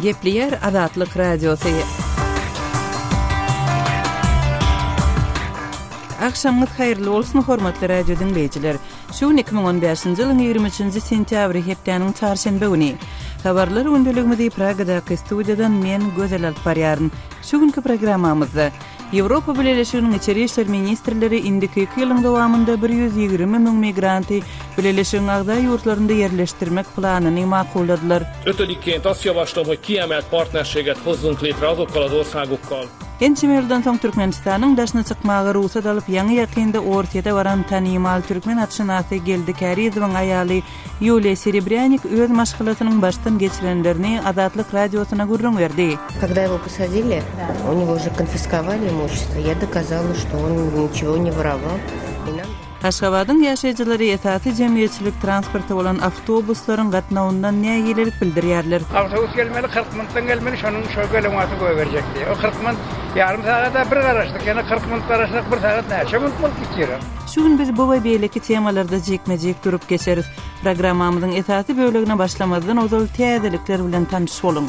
Gepleyer Azatlyk Radiosu. Akşamınız hayırlı olsun hormatly radio dinleyijiler. Şu 2015-nji ýylyň 23-nji sentýabry hepdeniň çarşembe güni. Habarlar öndüligimizde Pragadaky studiýadan men Gözel alyp barýaryn. Şu günkü programmamyzda Ýewropa Birleşiginiň içeri işler ministrleri indiki 2 ýylyň dowamında 120 000 migranty Birleşigiň agda ýurtlarynda yerleşdirmek planyny makulladylar. Ötödikként azt javaslom, hogy kiemelt partnerséget hozzunk létre azokkal az országokkal. Ençimerden soň Türkmenistanyň daşyna çykmagy ruhsat alyp ýaňy ýakynda ortada baran tanymal türkmen atşynasy geldi Karizowyň aýaly Yuliya Serebryanik öz maşgulatynyň başdan geçirenlerini Azatlyk radiosuna gurrun berdi. Когда его посадили, у него уже конфисковали имущество. Я доказала, что он ничего не воровал. Aşgabatyň ýaşaýjylary esasy jemgyýetçilik transporty bolan awtobuslaryň gatnawyndan nägelerlik bildirýärler. Awtobus gelmeli 40 minutdan gelmeli, şonuň şögelemäti goýberjekdi. O 40 minut ýarym sagata bir garaşdyk, ýa-ni 40 minut garaşdyk, bir sagat näçe minut bolup gitýär. Şu gün biz bu we beýleki temalarda jekmejek durup geçeriz. Programmamyzyň esasy bölegine başlamazdan ozal täzelikler bilen tanyş boluň.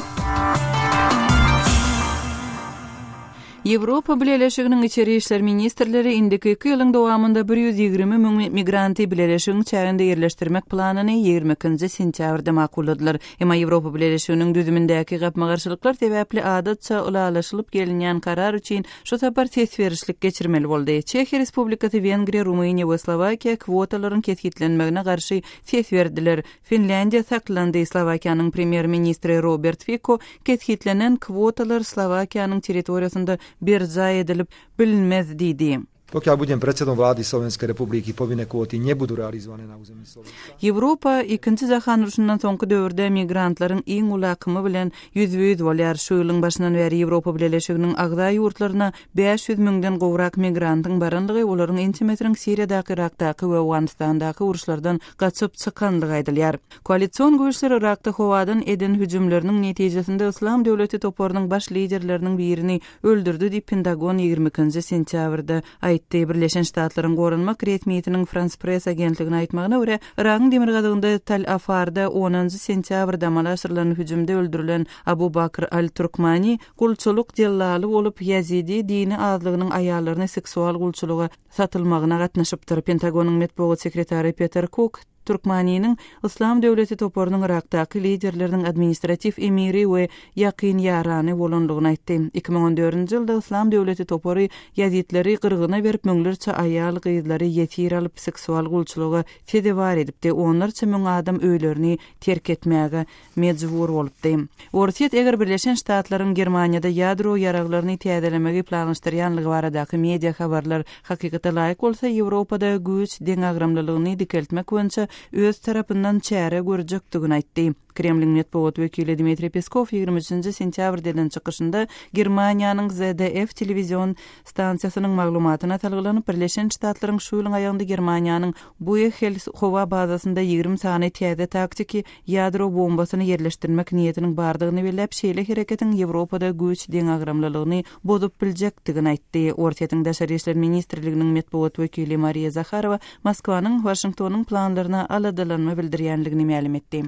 Ýewropa Birleşiginiň içeri işler ministrleri indiki 2 ýylyň dowamında 120 000 migranty Birleşigiň çäginde yerleşdirmek planyny 20-nji sentýabrda makulladylar. Emma Ýewropa Birleşiginiň düzümindäki gapmagarçylyklar sebäpli adatça ulalaşylyp gelinýän karar üçin şu tapar tesberişlik geçirmeli boldy. Çekiýa Respublikasy, Wengriýa, Rumyniýa we Slowakiýa kwotalaryň kesgitlenmegine garşy ses berdiler. Finlandiýa saklandy. Slowakiýanyň premier ministri Robert Fico kesgitlenen kwotalar Slowakiýanyň territoriýasynda bir zaj edilip bilinmez diýdi. Pokiaľ budem predsedom vlády Slovenskej republiky, povinné kvóty nebudú realizované na území Slovenska. Ýewropa 2-nji jahan uruşundan soňky döwürde migrantlaryň iň ulakymy bilen ýüzüýüz bolýar. Şu ýylyň başyndan beri Ýewropa Birleşiginiň agda ýurtlaryna 500 000den gowrak migrantyň baranlygy olaryň ençemetriň Siriýadaky, Irakdaky we Awganistandaky uruşlardan gaçyp çykandygy aýdylýar. Koalisiýon güýçleri Irakda howadan eden hüjümleriniň netijesinde Islam döwleti toparynyň baş liderleriniň birini öldürdi diýip Pentagon 20-nji sentýabrda Birleşen Ştatlaryň gorunmak resmiýetiniň France Press agentligine aýtmagyna görä, Iragyň demir gadygynda Tel Afarda 10-njy sentýabrda malaşyrylan hüjümde öldürilen Abu Bakr al-Turkmani gulçuluk jellali bolup Yazidi dini azlygynyň aýallaryna seksual gulçuluga satylmagyna gatnaşypdyr. Pentagonyň medeniýet sekretary Peter Cook Turkmanynyň Islam döwleti toparynyň Irakdaky liderleriniň administrativ emiri we ýakyn ýarany bolanlygyny aýtdy. 2014-nji ýylda Islam döwleti topary ýazitleri gyrgyna berip möňlerçe aýal gyzlary ýetir alyp seksual gulçuluga fedebar edipdi. Onlarça möň adam öýlerini terk etmäge mejbur bolupdy. Ortiýet eger Birleşen Ştatlaryň Germaniýada ýadro ýaraglaryny täzelemegi planlaşdyrýanlygy baradaky media habarlar hakykata laýyk bolsa, Ýewropada güýç deňagramlylygyny dikeltmek boýunça öz tarapyndan çäre görjekdigini aýtdy. Kremlin medeniýet wekili Dmitri Peskov 23-nji sentýabrdan çykyşynda Germaniýanyň ZDF telewizion stansiýasynyň maglumatyna talgylanyp Birleşen Ştatlaryň şu ýylyň aýagynda Germaniýanyň Buechel howa bazasynda 20 sany täze taktiki ýadro bombasyny yerleşdirmek niýetiniň bardygyny belläp şeýle hereketiň Ýewropada güýç deňagramlylygyny bozup biljekdigini aýtdy. Ortaýatyň daşary işler ministrliginiň medeniýet wekili Mariya Zakharova Moskwanyň Washingtonyň planlaryna aladalanma bildirýänligini ma'lum etdi.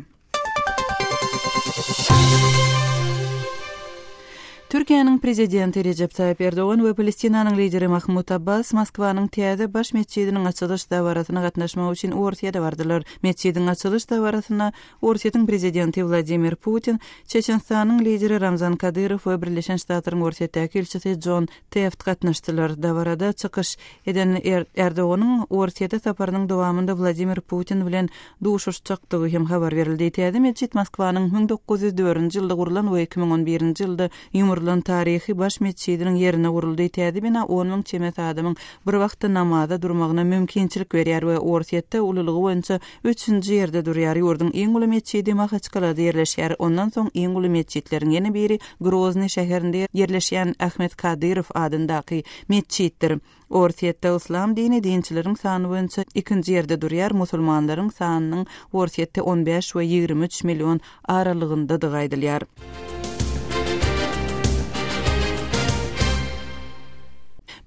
Türkiýanyň prezidenti Recep Tayyip Erdogan we Palestinanyň lideri Mahmud Abbas Moskwanyň täze baş mesçidiniň açylyş dawarasyna gatnaşmak üçin ortaýada bardylar. Mesçidiň açylyş dawarasyna Ortaýatyň prezidenti Vladimir Putin, Çeçenistanyň lideri Ramzan Kadyrow we Birleşen Ştatlaryň ortaýatyky elçisi John Teft gatnaşdylar. Dawarada çykyş eden Erdoganyň ortaýada saparynyň dowamında Vladimir Putin bilen duşuşjakdygy hem habar berildi. Täze mesçid Moskwanyň 1904-nji ýylda gurulan we 2011-nji ýylda Ýumurlan tarihi baş mesçidiniň ýerine guruldy. Täze bina 10 000 çemet adamyň bir wagtda namaza durmagyna mümkinçilik berýär we ortaýatda ululugy boýunça 3-nji ýerde durýar. Ýurdun iň uly mesçidi Mahaçkalada ýerleşýär. Ondan soň iň uly mesçitleriň ýene biri Grozny şäherinde ýerleşýän Ahmet Kadyrow adyndaky mesçitdir. Ortaýatda Islam dini dinçileriň sany boýunça 2-nji ýerde durýar. Musulmanlaryň sanynyň ortaýatda 15 we 23 million aralygynda aýdylýar.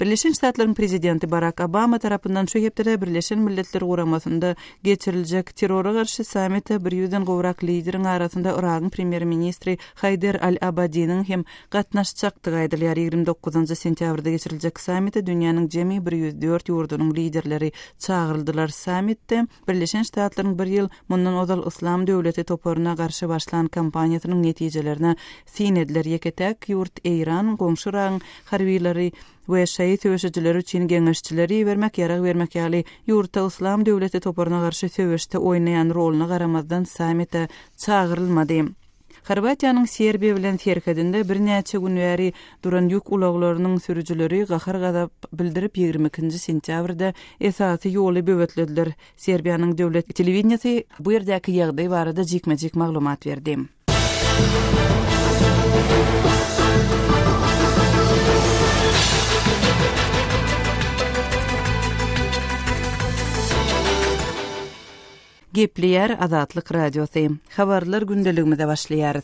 Birleşen Ştatlaryň prezidenti Barack Obama tarapyndan şu hepde Birleşen Milletler Guramasynda geçiriljek terrora garşy sammitde 100-den gowrak lideriň arasynda Iraqyň premier ministri Haider al-Abadi'nin hem gatnaşjakdygy aýdylýar. 29 sentýabrda geçiriljek sammitde dünýäniň jemi 104 ýurdunyň liderleri çağıryldylar. Sammitde Birleşen Ştatlaryň bir ýyl mundan ozal Islam döwleti toparyna garşy başlan kampaniýasynyň netijelerine sinediler. Ýeketek ýurt Eýran, goňşy Iragyň harbiýleri we şeýit öwüşçileri üçin geňeşçileri bermek ýaly ýurtda Islam döwleti toparyna garşy söwüşde oýnaýan roluny garamazdan sammitde çağırylmady. Horwatiýanyň Serbiýa bilen terkedinde bir näçe gün bäri duran ýük ulaglarynyň sürüjileri gahar gadap bildirip 22 sentýabrda esasy ýoly böwetlediler. Serbiýanyň döwlet telewizionasy bu ýerdäki ýagdaý barada jikme-jik maglumat berdi. Gepleýär Azatlyk radiosy. Habarlar gündeligimizde başlaýar.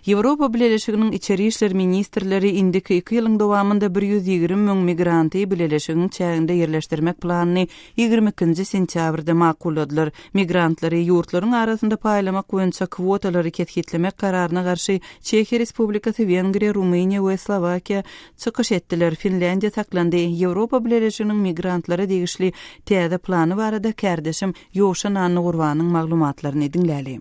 Ýewropa Birleşiginiň içeri işler ministrleri indiki 2 ýylyň dowamında 120 000 migranty Birleşiginiň çäginde ýerleşdirmek planyny 22 sentýabrda makulladylar. Migrantlary ýurtlaryň arasynda paýlamak boýunça kwotalary ketgitlemek kararyna garşy Çekiýa Respublikasy, Wengriýa, Rumyniýa we Slowakiýa çykyş etdiler. Finlandiýa taklandy. Ýewropa Birleşiginiň migrantlara degişli täze plany barada kärdeşim Ýoşan Anny Gurbanyň maglumatlaryny dinläli.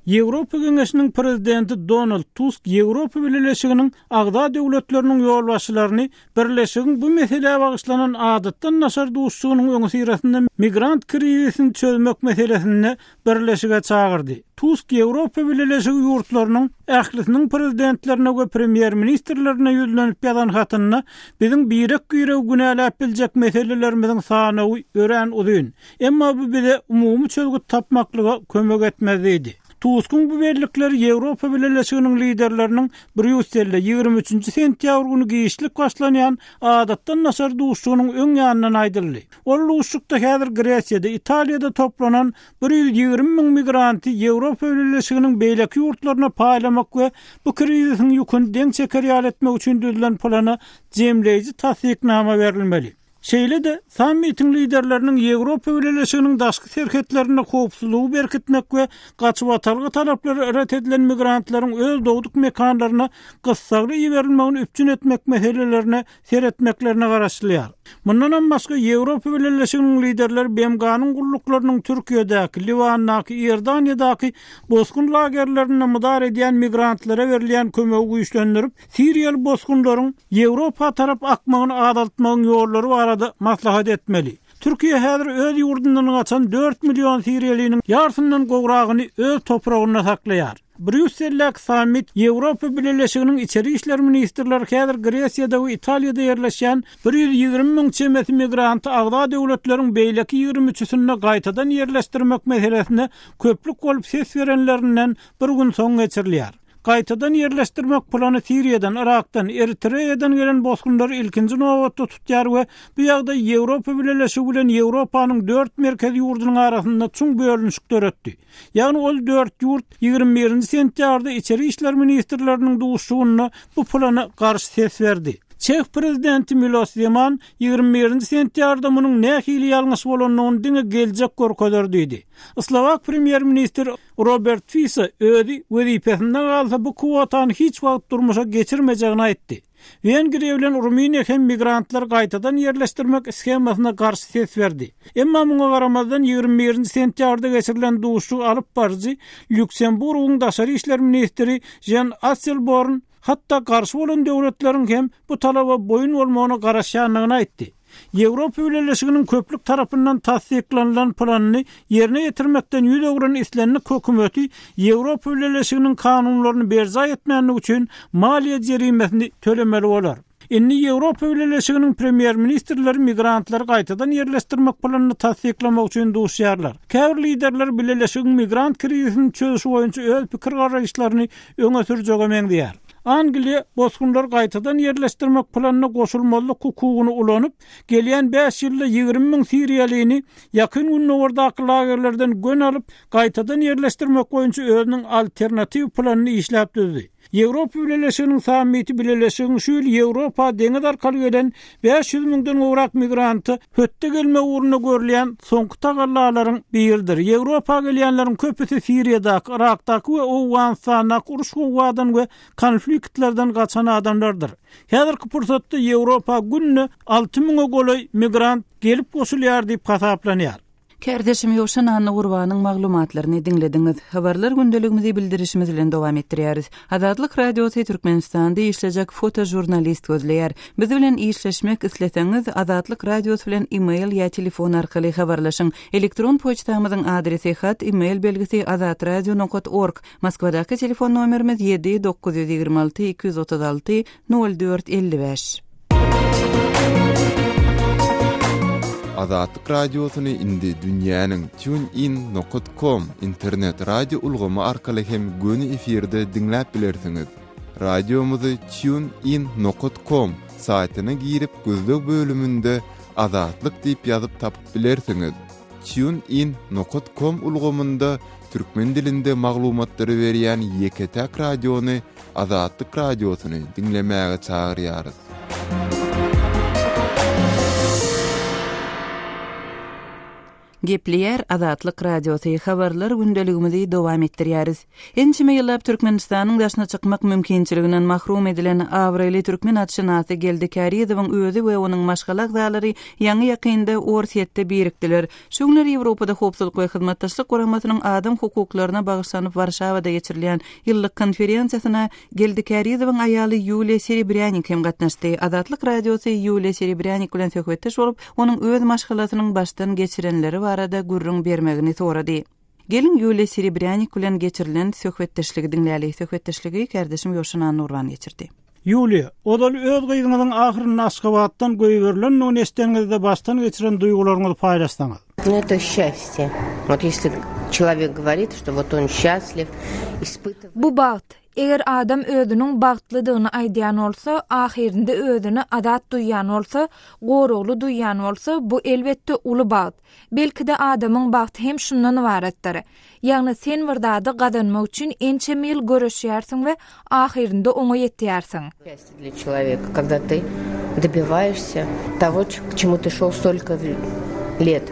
Ýewropa Geňeşiniň prezidenti Donald Tusk Ýewropa Birleşiginiň agda döwletleriniň ýolbaşçylaryny birleşigiň bu meseleye bagyşlanan adatdan naşar duşsugynyň öňü sirasynda migrant krizisini çözmek meselesine birleşige çağırdy. Tusk Ýewropa Birleşigi ýurtlarynyň ählisiniň prezidentlerine we premier ministrlerine ýüzlenip ýazan hatyna biziň birek-gürek günäläp biljek meselelerimiziň sanawy ören uzyn. Emma bu bize umumy çözgüt tapmaklyga kömek etmezdi. Tuskun bu berlikleri Ýewropa Birleşiginiň liderleriniň Brüsselde 23 sentýabr güni giýişlik başlanýan adatdan naşar duşsugynyň öň ýanyna aýdyldy. Ol duşlukda häzir Gresiýada, Italiýada toplanan 120 000 migranty Ýewropa Birleşiginiň beýleki ýurtlaryna paýlamak we bu krizisiň ýüküni deň çeker etmek üçin düzülen plana jemleýici tasdiknama berilmeli. Şeýle de sammitin liderleriniň Ýewropa Birleşiginiň daşky serhetlerine howpsuzlygy berkitmek we gaçyp atalgy talaplary ret edilen migrantlaryň öz dowduk mekanlaryna gyssagly ýeberilmegini üpçün etmek meselelerine seretmeklerine garaşdyrýar. Mundan başga Ýewropa Birleşiginiň liderleri BMG'nyň gulluklarının Türkiýedäki, Liwanyňdaky, Iordaniýadaky bozgun lagerlerine mudar edýän migrantlara berilýän kömegi güýçlendirip, Siriýaly bozgunlaryň Ýewropa tarap akmagyny adaltmagyň ýollary barada maslahat etmeli. Türkiýe häzir öz ýurdundan gaçan 4 million Siriýalinin ýartyndan gowragyny öz topragyna saklaýar. Brüssellik sammit Ýewropa Birleşiginiň içeri işler ministrleri häzir Gresiýada we Italiýada ýerleşýän 120 000 çemeti migranty agda döwletleriň beýleki 23-sine gaýtadan ýerleşdirmek meselesine köplük bolup ses berenlerinden bir gün soň geçirilýär. Gaýtadan ýerleşdirmek plany Siriýadan, Irakdan, Eritreýadan gelen bozgunlary ilkinji nowatda tutýar we bu ýagda Ýewropa Birleşigi bilen Ýewropanyň 4 merkez ýurdunyň arasynda çuň bölünşik döretdi. Ýagny ol 4 ýurt 21 sentýabrda içeri işler ministrleriniň duşsugyna bu plana garşy ses berdi. Çek prezidenti Miloš Zeman 21 sentýarda munyň nähili ýalňyş bolanyny diňe geljek görkezdirdi. Slovak premier minister Robert Fico özi wezipesinden galsa bu kwotany hiç wagt durmuşa geçirmejegini aýtdy. Wengriýa bilen Rumyniýa hem migrantlar gaýtadan ýerleşdirmek skemasyna garşy ses berdi. Emma muňa garamazdan 21 sentýarda geçirilen duşu alyp barjy Lüksemburgyň daşary işler ministri Jan Asselborn hatta karşı bolan döwletleriň hem bu talaba boyun bolmagyna garaşýanlygyny aýtdy. Ýewropa Birleşiginiň köplük tarapyndan tasdiklanylan planyny ýerine ýetirmekden ýüz öwren islenlik hökümeti Ýewropa Birleşiginiň kanunlaryny berza etmänlik üçin maliýe jerimesini tölemeli bolar. Inni Ýewropa Birleşiginiň premier ministrleri migrantlary gaýtadan ýerleşdirmek planyny tasdiklamak üçin duşýarlar. Käbir liderler Birleşigiň migrant krizisini çözüş boýunça öz pikir garaşlaryny öňe sürjege meňdýär. Angliýa bozgunlar gaýtadan ýerleşdirmek planyna goşulmalyk hukugyny ulanyp, gelýän 5 ýylda 20 000 Siriýalini ýakyn günlerdaky lagerlerden gön alyp, gaýtadan ýerleşdirmek boýunça özüniň alternativ planyny işläp düzdi. Ýewropa Birleşiginiň sammiti Birleşigiň şu ýyl Ýewropa deňiz arkaly gelen 500 000-den gowrak migranty hötte gelme uğruna görülýän soňky tagallalaryň biridir. Ýewropa gelýänleriň köpüsi Siriýadaky, Irakdaky we Awganistanyň uruş gowwadan we konfliktlerden gaçan adamlardyr. Häzirki pursatda Ýewropa günne 6 000 golay migrant gelip goşulýar diýip hasaplanýar. Kardeşim Ýoşan Anna Gurbanyň maglumatlaryny dinlediňiz. Habarlar gündeligimizi bildirişimiz bilen dowam etdirýäris. Azatlyk Radiosy Türkmenistanda işlejek fotojurnalist gözleýär. Biz bilen işleşmek isleseňiz Azatlyk Radiosy bilen e-mail ýa telefon arkaly habarlaşyň. Elektron poçtamyzyň adresi hat e-mail belgisi azatradio.org. Moskwadaky telefon nomerimiz 7-926 236 0455. Azatlyk Radiosyny indi dünýäniň tunein.com internet radio ulgamy arkaly hem göni efirde dinläp bilersiňiz. Radiomuzy tunein.com saýtyna girip gözlek bölümünde Azatlyk diýip ýazyp tapyp bilersiňiz. tunein.com ulgamynda türkmen dilinde maglumatlary berýän Ýeketäk radiony Azatlyk Radiosyny dinlemäge çagyrýarys. Gepliýär Azatlyk Radiosy habarlar gündeligimizi dowam etdirýäris. Ençime ýyllap Türkmenistanyň daşyna çykmak mümkinçiliginden mahrum edilen Awreli türkmen atşynasy Geldikariýewiň özi we onuň maşgalak zalary ýangy ýakynda Orsiýetde birikdiler. Şu günler Ýewropada howpsuzlyk we hyzmatdaşlyk guramatynyň adam hukuklaryna bagyşlanyp Warşawada geçirilýän ýyllyk konferensiýasyna Geldikariýewiň aýaly Ýulia Serebryanik hem gatnaşdy. Azatlyk Radiosy Ýulia Serebryanik bilen söhbetdeş bolup, onuň öz maşgalatynyň başdan geçirenleri arada gurrun bermegini sorady. Gelin Ýulia Serebryanik bilen geçirilen söhbetdeşligi dinläýäli. Söhbetdeşligi kardeşim Ýoşan Anurwan geçirdi. Ýulia, odal öz gyýdyňyň ahyryny Aşgabatdan göýberilen nönestenizde baştan geçiren duýgularyňyzy paýlaşsaňyz. Это счастье. Вот если человек говорит, что вот он счастлив, испытывает... Bu baht. Eger adam özünün bagtlydygyny aýdýan bolsa, ahirinde özüne adat duýan bolsa, gorugly duýan bolsa, bu elbetde uly baht. Belki de adamyň bagty hem şundan ibaretdir. Ýagny sen bir dady gazanmak üçin ençe mil görüşýärsiň we ahirinde oňa ýetýärsiň. Счастье для человека, когда ты добиваешься того, к чему ты шел столько лет.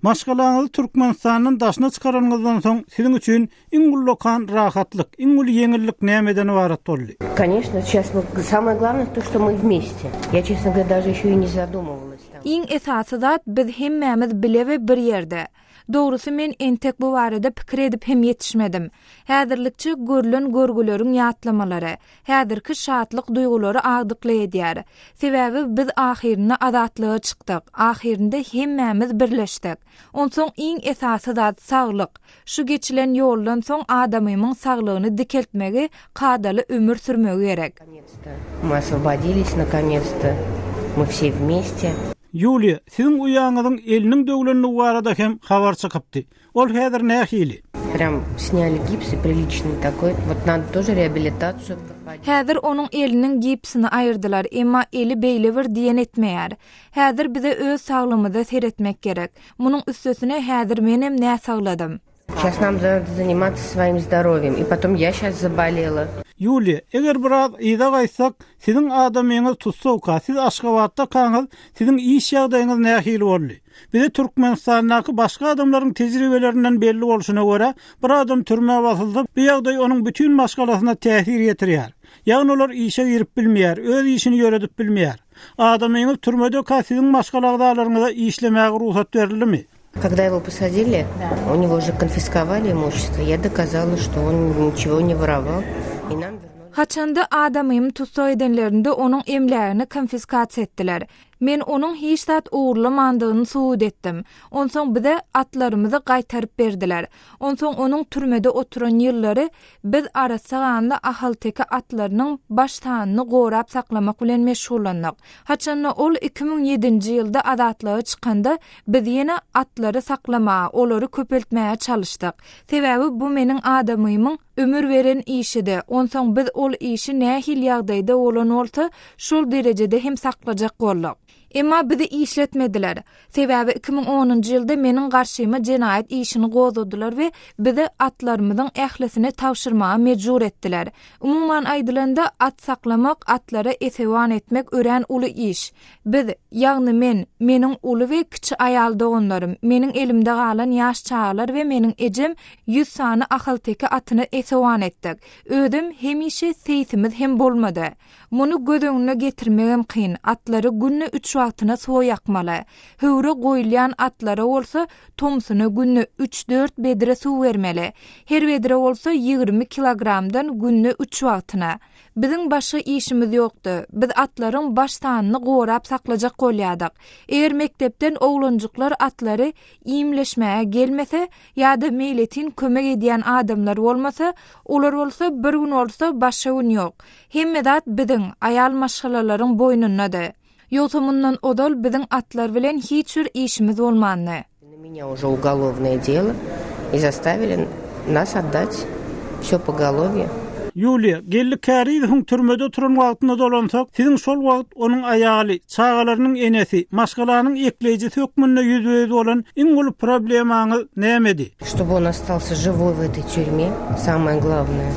Maşgalaňyzy Türkmenistanyň daşyna çykaranyňyzdan soň siziň üçin iň ullukan rahatlyk, iň ul ýeňillik nämeden ibaret boldy? Конечно, сейчас самое главное то, что мы вместе. Я, честно говоря, даже еще и не задумывалась. Iň esasy zat biz hemmämiz bilebe bir ýerde. Dogrusu men entek bu barada pikir edip hem yetişmedim. Häzirlikçe görülen görgüleriň ýatlamalary, häzirki şatlyk duýgulary agdykly edýär. Sebäbi biz ahyryna adatlyga çykdyk. Ahirinde hemmämiz birleşdik. Onsoň iň esasy zat saglyk. Şu geçilen ýoldan soň adamyň saglygyny dikeltmegi, kadaly ömür sürmegi gerek. Мы освободились наконец-то. Мы все вместе. Ýulia, siziň uýaňyzyň eliniň döwlenini barada hem habar çykypdy. Ol häzir nähili? Прям сняли гипс и приличный такой. Вот надо тоже реабилитацию проходить. Häzir onuň eliniň gipsini aýyrdylar, emma eli beýle bir diýen etmeýär. Häzir bize öz saglymyzda seretmek gerek. Munyň üstesine häzir menem nä sagladym. Сейчас нам надо заниматься своим здоровьем. И потом я сейчас заболела. Ýulia, eger biraz ýa-da gaýsak, siziň adamyňyz tutsawka, siz Aşgabatda kaňyz, siziň iş ýagdaýyňyz nähili boldy? Bize Türkmenistanyň başga adamlaryň tejribelerinden belli bolşuna görä, bir adam türmäge basyldy, bu ýagdaý onuň bütün maşgalasyna täsir ýetirýär. Ýagny olar işe girip bilmeýär, öz işini ýöredip bilmeýär. Adamyňyz türmede siziň maşgalagdaýlaryňyza işlemäge ruhsat berilimi? Когда его посадили, у него уже конфисковали имущество. Я доказала, что он ничего не воровал. И нам вернули. Haçanda adamym tutsaw edenlerinde onuň emlägini konfiskasiýa etdiler. Men onuň hiç zat uğurlamandygyny suwd etdim. Onsoň bize atlarymyzy gaýtaryp berdiler. Onsoň onuň türmede oturan ýyllary biz arasaganda ahal-teke atlarynyň baştanyny gorap saklamak bilen meşgullandyk. Haçanda ol 2007-nji ýylda azatlyga çykanda biz ýene atlary saklama, olary köpeltmäge çalışdyk. Sebäbi bu meniň adamymyň ömür veren işidi. Onsoň biz ol işi nähil ýagdaýda bolan bolsa, şol derejede hem saklajak bolduk. Emma bizi işletmediler. Sebäbi 2010-njy ýylda meniň garşyma jenaýat işini gozadylar we bizi atlarymyzyň ählisini tawşyrmaga mejbur etdiler. Umumyň aýdylanda at saklamak, atlara esewan etmek ören uly iş. Biz, ýagny meniň uly we kiçi aýal doganlarym, meniň elimde galan ýaş çağlar we meniň ejem 100 sany ahylteki atyny esewan etdik. Ödüm hemişe seýtimiz hem bolmady. Muny göz öňüne getirmegem kyn. Atlary günne 3 wagtyna sow ýakmaly. Höwre goýulýan atlara bolsa, tomsuny günne 3-4 bedre suw bermeli. Her bedre bolsa 20 kilogramdan günne 3 wagtyna. Biziň başga işimiz ýokdy. Biz atlaryň baş sanyny gorap saklajak bolýardyk. Eger mektepden oglanjyklar atlary iýimleşmäge gelmese ýa-da meýletin kömek edýän adamlar bolmasa, olar bolsa bir gün bolsa başga gün ýok. Hemmedat biziň aýal maşgalalaryň boýnundadır. Ýotamundan odal biziň atlar bilen hiç bir işimiz bolmandy. Меня уже уголовное дело и заставили нас отдать всё поголовье. Юлия, gelli käriýiň türmede oturan wagtynda dolansak, siziň şol wagt onuň aýaly, çağalarynyň enesi, maşgalanyň ekleýiji hökmünde ýüzüňiz bolan iň uly problemaňyz nämedi? Чтобы он остался живой в этой тюрьме, самое главное.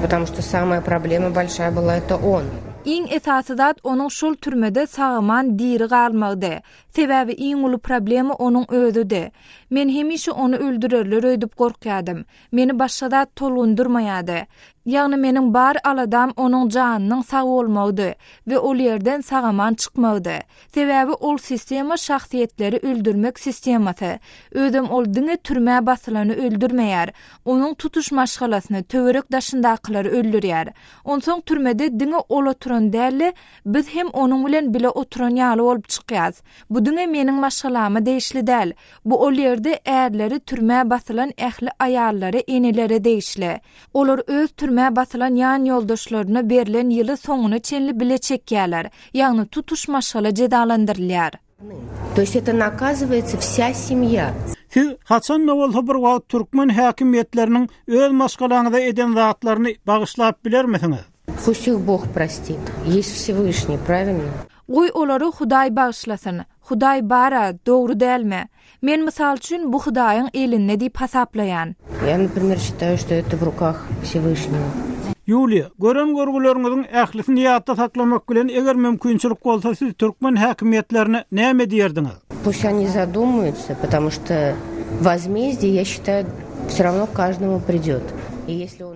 Потому что самая проблема большая была это он. Iň esasy zat onuň şol türmede sagaman diri galmagdy. Sebäbi iň uly problemi onuň özüdi. Men hemişe onu öldürerler öýdüp gorkýadym. Meni başga zat tolgundurmaýady. Ýagny meniň bar aladam onuň janynyň sag bolmagy we ol ýerden sagaman çykmagy. Sebäbi ol sistema şahsiýetleri öldürmek sistemasy. Ödüm ol diňe türmä basylany öldürmeýär. Onuň tutuş maşgalasyny töwerek daşyndakylary öldürýär. Onsoň türmede diňe ol oturan däli biz hem onuň bilen bile oturan ýaly bolup çykýas. Bu diňe meniň maşgalama değişli däl. Bu ol ýerde äärleri türmä basylan ähli aýallary enelere değişli. Olar öz türmä basylan ýan ýoldaşlaryna berilen ýyly soňuny çenli bile çekýärler. Ýagny tutuş maşgala jedalandyrylýar. То есть это наказывается вся семья. Siz haçan bolsa bir wagt türkmen häkimetleriniň öz maşgalaňyza eden zatlaryny bagyşlap bilermisiňiz? Пусть их Бог простит. Есть Всевышний, правильно? Goý olary Hudaý bagyşlasyn. Hudaý bara, dogry dälmi? Men mysal üçin bu Hudaýyň elinde diýip hasaplaýan. Я, например, считаю, что это в руках Всевышнего. Юлия, gören görgüleriňiziň ählisini ýatda saklamak bilen eger mümkinçilik bolsa siz türkmen häkimetlerine näme diýerdiňiz? Пусть они задумаются, потому что возмездие, я считаю, все равно каждому придёт.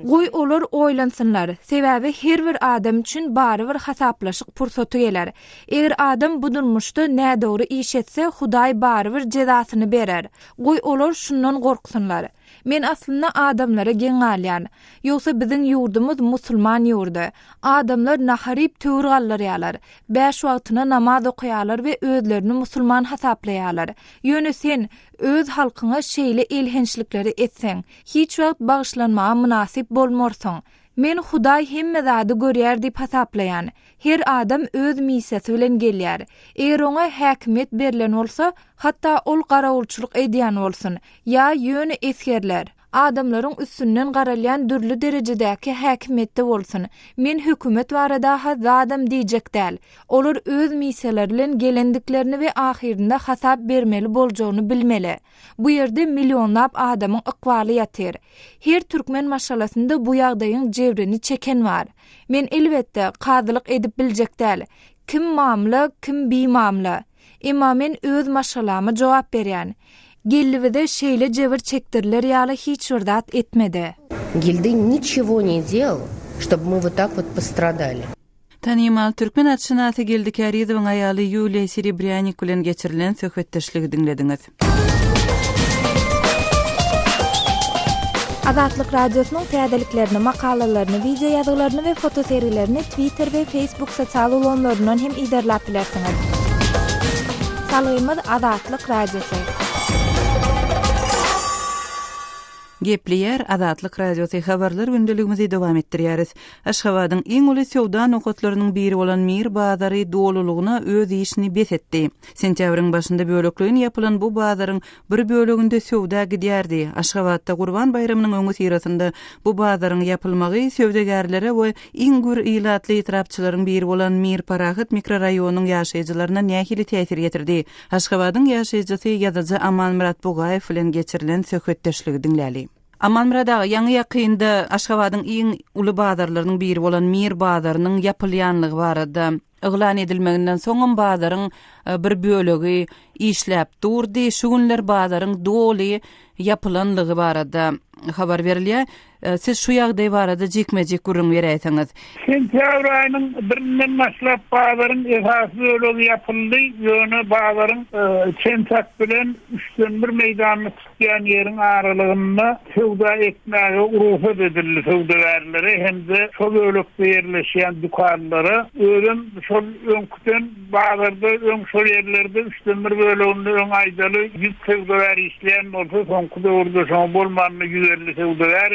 Goý olar oýlansynlar. Sebäbi her bir adam üçin bary bir hasaplaşyk pursaty geler. Eger adam bu durmuşda nä dogry iş etse, Hudaý bary bir jezasyny berer. Goý olar şundan gorksynlar. Men aslında adamlara geňalýan. Ýogsa biziň ýurdumyz musulman ýurdy. Adamlar naharyp töwürgallarýarlar. 5 wagtyna namaz okuýarlar we özlerini musulman hasaplaýarlar. Ýöne sen öz halkyňa şeýle elhençlikleri etseň, hiç wagt bagyşlanmaga münasip bolmarsyň. Men Hudaý hemme zady görýär diýip hasaplaýan. Her adam öz misesi bilen gelýär. Eger oňa häkimet berilen bolsa, hatda ol garawulçylyk edýän bolsun, ýa ýöne esgerler. Adamlaryň üstünden garalýan dürli derejedäki häkimetde bolsun. Men hökümet barada adam diýjek däl. Olar öz miseleri bilen gelendiklerini we ahirinde hasap bermeli boljagyny bilmeli. Bu ýerde millionlap adamyň ykbaly ýatyr. Her türkmen maşgalasynda bu ýagdaýyň jebrini çeken bar. Men elbetde kadylyk edip biljek däl. Kim mamla, kim bimamla. Emma men öz maşgalama jogap berýän. Gellivide şeýle jebir çekdirler ýaly hiç bir zat etmedi. Гильды ничего не делал, чтобы мы вот так вот пострадали. Tanymal türkmen atşynasy geldi Kariýewiň aýaly Yulia Serebryanik bilen geçirilen söhbetdeşligi dinlediňiz. Azatlyk radiosynyň täzeliklerini, makalalaryny, video ýazgylaryny we foto seriýlerini Twitter we Facebook sosial ulanlaryndan hem iderläp bilersiňiz. Salymyz Azatlyk radiosu. Gepliyer Azatlyk Radiosu habarlar gündeligimizi dowam etdirýäris. Aşgabatyň iň uly sowda nokatlarynyň biri bolan Mir bazary doluluguna öz işini besetdi. Sentýabryň başynda bölekliğin yapylan bu bazaryň bir böleginde sowda gidýärdi. Aşgabatda Gurban bayramynyň öňü sirasynda bu bazaryň yapylmagy sowdagarlere we iň gür ilatly itrapçylaryň biri bolan Mir Parahat mikroraýonynyň ýaşaýjylaryna nähili täsir getirdi. Aşgabatyň ýaşaýjysy ýazyjy Amanmurat Bugaýew bilen geçirilen söhbetdeşligi dinläli. Amanmurada ýaňy ýakynda Aşgabatyň iň uly bazarlarynyň biri bolan Mir bazarynyň yapylýanlygy barada yglan edilmeginden soňam bazaryň bir bölegi işläp durdy. Şu günler bazaryň doly yapylanlygy barada habar berilýär. Siz şu ýagdaý barada jekmejek gurrun beräýsiňiz. Sentyabr aýynyň 1-inden başlap bazaryň esasy bölegi yapyldy. Ýöne bazaryň çentak bilen 3-1 meýdanyny tutýan ýeriň aralygyny sowda etmäge uruf edildi sowdagarlary hemde şol bölekde ýerleşýän dukanlary özüm şol öňküden bazarda öň şol ýerlerde 3-1 böleginde öň aýdaly 100 sowdagar işleýän bolsa soňky döwürde şol bolmany 150 sowdagar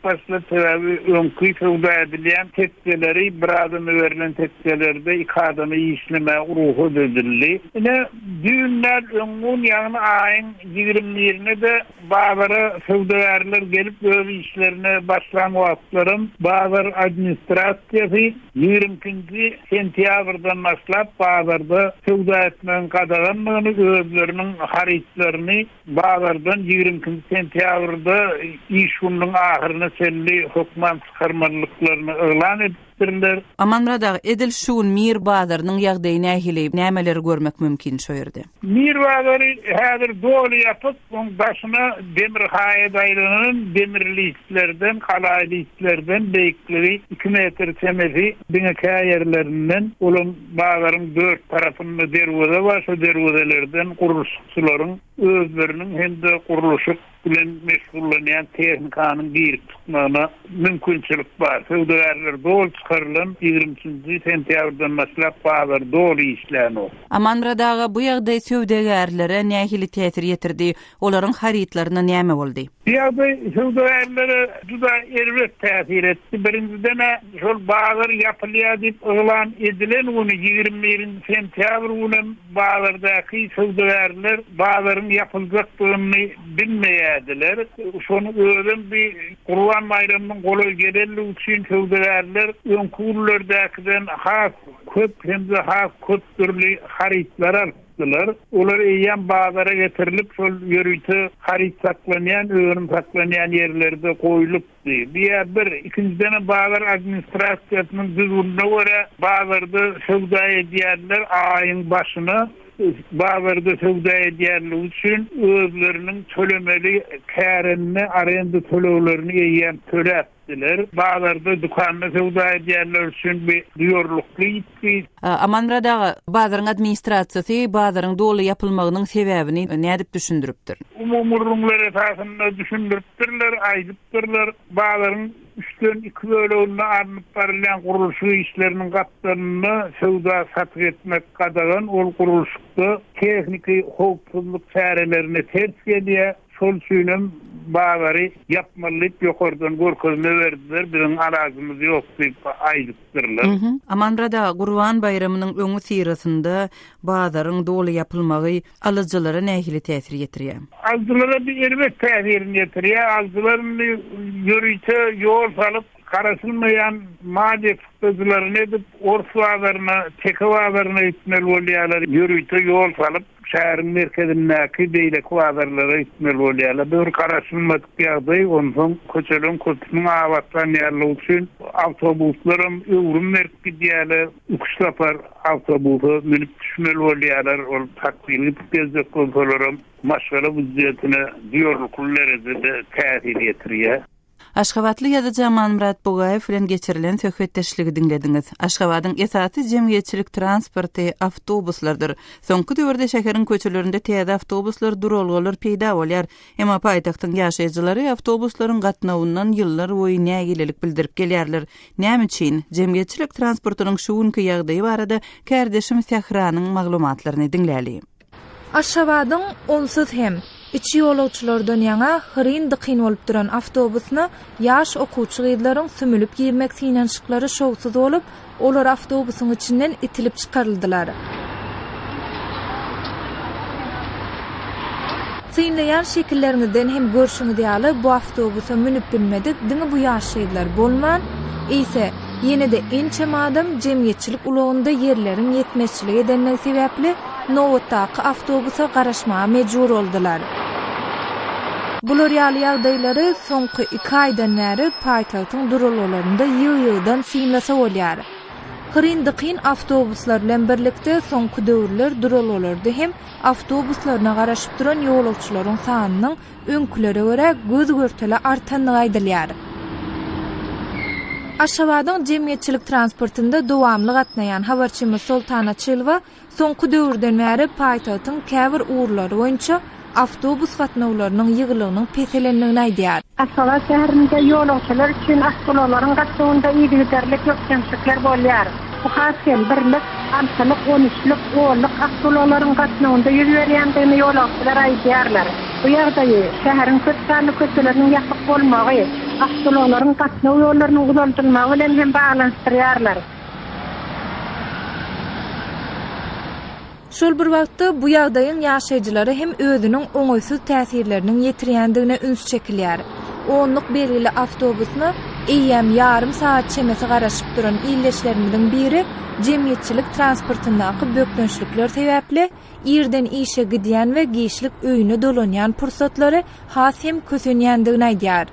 başladı tabi öňkü sowda edilýän tetgeleri bir adamy verilen tetgelerde iki adamy işleme uruhu edildi. Ine düýünler öňün ýaňy aýyň 20-inde de bazara sowdagarlar gelip öz işlerini başlan wagtlarym bazar administrasiýasy 20-nji sentýabrdan başlap bazarda sowda etmän gadaganlygyny özleriniň haritlaryny bazardan 20-nji sentýabrda iş gününiň ahyryna selli hukman çykarmalyklaryny elan etdirler. Amanmurada edil şuun Mir bazarynyň ýagdaýy nähili nämeleri görmek mümkin şo ýerde. Mir bazary häzir doly ýapyp, oň başyna demir haýdaýlaryň demirliklerden, kalaýliklerden beýikligi 2 metr temeli biňe ýerlerinden ulum bazaryň 4 tarapynda derwede var, şo derwedelerden guruluşçylaryň özleriniň hende guruluşy bilen meşgullanýan tehnikanyň bir tutmagyna mümkinçilik bar. Sowdagarlar dol çykarylan 20-nji sentýabrdan başlap bazar doly işlänýär. Amanmurada bu ýagdaý sowdagarlara nähili täsir ýetirdi? Olaryň haritlaryna näme boldy? Ýagdaý sowdagarlara juda erwet täsir etdi. Birinciden şol bazar ýapylýar diýip elan edilen onu 21-nji sentyabr günü bazardaky sowdagarlar bazaryň ýapyljakdygyny bilmeýärdiler. Şonu özüm bir Gurban bayramynyň goly gelenligi üçin sowdagarlar öňkürlerdäkiden has köp hemde has köp türli haritlar aldylar. Olar eýän bazara getirilip şol ýörüýte harit saklanýan, öňüm saklanýan ýerlerde goýulypdy. Bir ikinciden bazar administrasiýasynyň düzgünligine görä bazarda sowda edýärler aýyň başyna bazarda sowda edýärler üçin özleriniň tölemeli kärenini, arenda төлewlerini eýän töläpdiler. Bazarda dukanda sowda edýärler üçin bir duýarlykly ýitdi. Amanmurada bazaryň administrasiýasy bazaryň doly yapylmagynyň sebäbini nädip düşündiripdir? Umumurumlar esasında düşündiripdirler, aýdypdyrlar. Bazaryň 3-2 bölegine arnyp barylan guruluşy işleriniň gatlaryny sowda satyp etmek gadagan ol guruluşda tehniki howpsuzlyk çärelerini ters gelýär. Şol üçin bazary yapmalyk ýokardan görkezme berdiler. Biziň alagymyz ýok diýip aýdypdyrlar. Amanmurada Gurban bayramynyň öňü sirasynda bazaryň doly yapylmagy alyjylara nähili täsir ýetirýär? Alyjylara bir elbet täsir ýetirýär. Alyjylaryň ýörüýte ýol salyp karasylmayan madde tutuzlaryny edip orsuwalaryna, tekewalaryna itmel bolýarlar. Ýörüýte ýol salyp şäheriň merkezindäki beýlek wazarlara itmel bolýarlar. Bir karasylmadyk ýagdaý, ondan köçelen köpüň awatlanýarlygy üçin awtobuslarym öwrüm merk gidýärler. 3 sapar awtobusy minip düşmel bolýarlar. Ol takdirli gezek kontrolörüm maşgala büdjetine diýorluklar derejede täsir ýetirýär. Aşgabatly ýazyjy Amanmurat Bugaýew bilen geçirilen söhbetdeşligi dinlediňiz. Aşgabatyň esasy jemgyýetçilik transporty awtobuslardyr. Soňky döwürde şäheriň köçelerinde täze awtobuslar duralgylar peýda bolýar. Emma paýtagtyň ýaşaýjylary awtobuslaryň gatnawyndan ýyllar boýy nägilelik bildirip gelýärler. Näme üçin jemgyýetçilik transportynyň şu günkü ýagdaýy barada kärdeşim Sähranyň maglumatlaryny dinläli. Aşgabatyň onsuz hem içi ýolawçylardan ýaňa hyrin dyqyn bolup duran awtobusna ýaş okuwçy gyzlaryň sümülüp girmek synanşyklary şowsuz bolup, olar awtobusyň içinden itilip çykaryldylar. Synlayan şekillerinden hem görşüňi diýaly bu awtobusa minip bilmedik, diňi bu ýaş gyzlar bolman, ise ýene-de ençe adam jemgyýetçilik ulagynda ýerleriň ýetmezçiligi edenden sebäpli nowatdaky awtobusa garaşmaga mejbur boldylar. Bular ýaly ýagdaýlary soňky 2 aýdan bäri paýtagtyň durullarynda ýygy-ýygydan synlasa bolýar. Hyrin-dyqyn awtobuslar bilen birlikde soňky döwürler durullarda hem awtobuslarına garaşyp duran ýolawçylaryň sanynyň öňkülere görä göz görtele artandygy aýdylýar. Aşgabatyň jemgyýetçilik transportynda dowamly gatnaýan habarçymyz Soltana Çylwa soňky döwürden bäri paýtagtyň käbir uğurlary boýunça awtobus gatnawlarynyň ýygylygynyň peselendigini aýdýar. Aşgabat şäherinde ýolawçylar üçin awtobuslarlaryň gatnawynda ýygylyk ýokçamçylyklar bolýar. Bu hasken birlik, amçylyk, 13'lik, 10'lik awtobuslarlaryň gatnawynda ýüzberýändigini ýolawçylar aýdýarlar. Bu ýagdaýy şäheriň köpçüli köçeleriniň ýakyp bolmagy, awtobuslarlaryň gatnaw ýollaryny uzaltylmagy bilen hem baglanyşdyrýarlar. Şol bir wagtda bu ýagdaýyň ýaşaýjylary hem özüniň oňaýsız täsirleriniň ýetirýändigine üns çekilýär. 10'lik belgili awtobusna eýem ýarym saat çemesi garaşyp duran illeşlerimizden biri jemgyýetçilik transportyndaky böklenşlikler sebäpli ýerden işe gidýän we giýişlik öýüne dolanýan pursatlary has hem kösenýändigini aýdýar.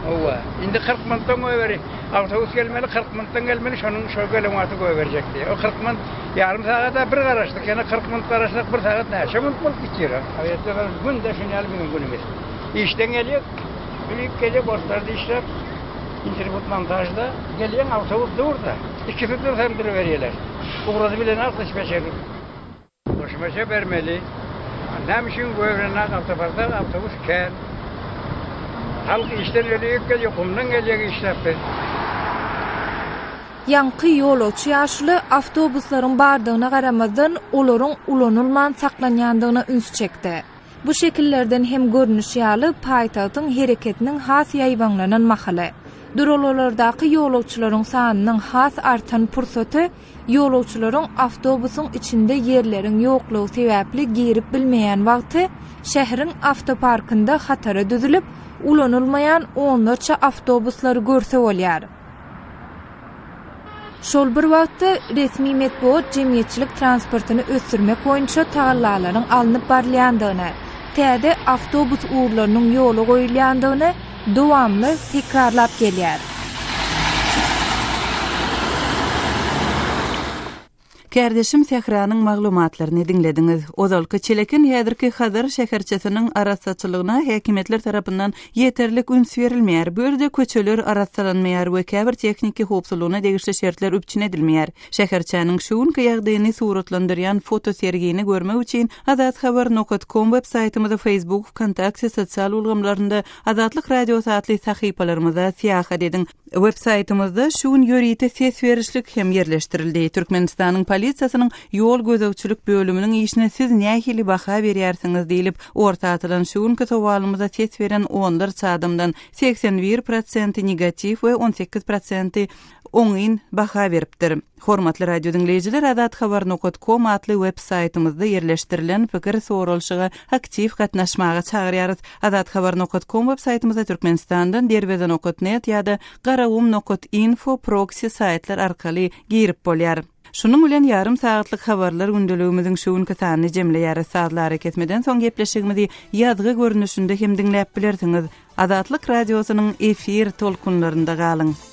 Owa, indi 40 minutdan öweri awtobus gelmeli, 40 minutdan gelmeli, şonuň şo gelen wagty goýberjekdi. O 40 minut ýarym sagata bir garaşdyk, ýa-ni 40 minut garaşdyk, 1 sagat näçe minut bolup gitýär. Aýatlar günde şuňal günümiz. İşten gelýär, büyük gece borçlarda işlep, internet montajda gelýän awtobus durda. 2 sütür hem berýärler. Uğrazy bilen arkadaş beşeri. Boşmaşa bermeli. Nämişin göwrena awtoparda awtobus kän. Halk işten gelýär, ýokumdan gelýär işlepdi. Ýanky ýolawçy ýaşly awtobuslaryň bardygyna garamazdan olaryň ulanylman saklanýandygyna üns çekdi. Bu şekillerden hem görnüş ýaly paýtagtyň hereketiniň has ýaýbanlanan mahaly. Durullardaky ýolawçylaryň sanynyň has artan pursaty ýolawçylaryň awtobusyň içinde ýerleriň ýoklugy sebäpli girip bilmeýän wagty şäheriň awtoparkynda hatara düzülip ulanylmaýan onlarça awtobuslary görse bolýar. Şol bir wagtda resmi medeniýet jemgyýetçilik transportyny ösürmek boýunça tagallalaryň alınıp barylýandygyny, täze awtobus uğurlarynyň ýoly goýulýandygyny dowamly tekrarlap gelýär. Kärdeşim Sehranyň maglumatlaryny dinlediňiz. Ozalky çelekin häzirki Hazar şäherçesiniň arasatçylygyna häkimetler tarapyndan ýeterlik üns berilmeýär. Bu ýerde köçeler arassalanmaýar we käbir tekniki howpsuzlygyna degişli şertler üpçün edilmeýär. Şäherçäniň şuňky ýagdaýyny suratlandyrýan foto sergini görmek üçin azathabar.com websaytymyzda Facebook, Kontakty sosial ulgamlarynda Azatlyk radio satly sahypalarymyza siýahat ediň. Websaytymyzda şuň ýörite ses berişlik hem ýerleşdirildi. Türkmenistanyň polisiýasynyň ýol gözegçilik bölüminiň işine siz nähili baha berýärsiňiz diýilip orta atylan şuňky sowalymyza ses beren onlarça adamdan 81% negativ we 18% oňyn baha beripdir. Hormatly radio dinleýijiler, azathabar.com atly websaytymyzda ýerleşdirilen pikir sorulşyga aktiv gatnaşmaga çagyrýarys. Azathabar.com websaytymyzda Türkmenistandan derweden.net ýa-da garawum.info proxy saytlar arkaly girip bolýar. Şunun bilen yarım saatlyk habarlar gündeligimiziň şuňky sanyny jemleýär. Saatlar ketmeden soň gepleşigimizi ýazgy görnüşinde hem dinläp bilersiňiz. Azatlyk radiosynyň efir tolkunlarynda galyň.